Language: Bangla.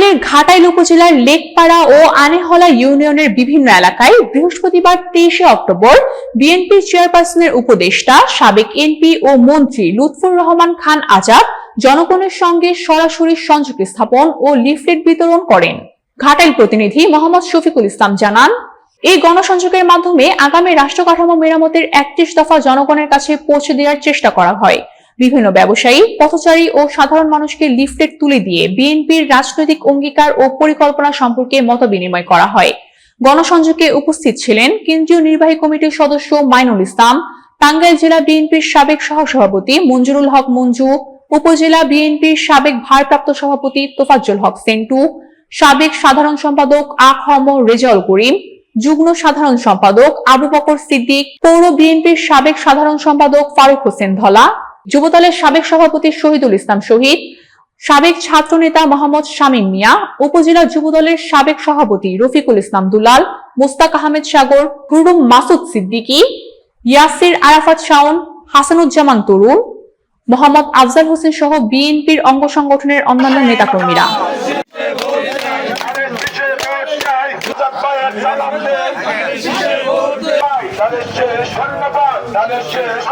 টাঙ্গাইলের ঘাটাইল উপজেলার লেকপাড়া ও আনেহলা ইউনিয়নের বিভিন্ন এলাকায় বৃহস্পতিবার 23শে অক্টোবর বিএনপি চেয়ারপারসনের উপদেষ্টা সাবেক এমপি ও মন্ত্রী লুৎফর রহমান খান আজাদ জনগণের সঙ্গে সরাসরি সংযোগ স্থাপন ও লিফলেট বিতরণ করেন। ঘাটাইল প্রতিনিধি মোহাম্মদ শফিকুল ইসলাম জানান, এই গণসংযোগের মাধ্যমে আগামী রাষ্ট্র কাঠামো মেরামতের 31 দফা জনগণের কাছে পৌঁছে দেওয়ার চেষ্টা করা হয়। বিভিন্ন ব্যবসায়ী, পথচারী ও সাধারণ মানুষকে লিফলেট তুলে দিয়ে বিএনপির রাজনৈতিক অঙ্গীকার ও পরিকল্পনা সম্পর্কে মতবিনিময় করা হয়। গণসংযোগে উপস্থিত ছিলেন কেন্দ্রীয় নির্বাহী কমিটির সদস্য মাইনুল ইসলাম, টাঙ্গাইল জেলা বিএনপির সাবেক সহসভাপতি মঞ্জুরুল হক মঞ্জু, উপজেলা বিএনপির সাবেক ভারপ্রাপ্ত সভাপতি তোফাজ্জল হক সেন্টু, সাবেক সাধারণ সম্পাদক আ.খ.ম. রেজাউল করিম, যুগ্ম সাধারণ সম্পাদক আবু বকর সিদ্দিক, পৌর বিএনপির সাবেক সাধারণ সম্পাদক ফারুক হোসেন ধলা, যুবদলের সাবেক সভাপতি শহীদুল ইসলাম শহীদ, সাবেক ছাত্রনেতা মোহাম্মদ শামীম মিয়া, উপজেলা যুবদলের সাবেক সভাপতি রফিকুল ইসলাম দুলাল, মোস্তাক আহমেদ সাগর, হুরুম মাসুদ সিদ্দিকী, ইয়াসির আরাফাত শাওন, হাসানুজ্জামান তরুণ, মোহাম্মদ আফজাল হোসেন সহ বিএনপির অঙ্গ সংগঠনের অন্যান্য নেতাকর্মীরা। ধানের শেষে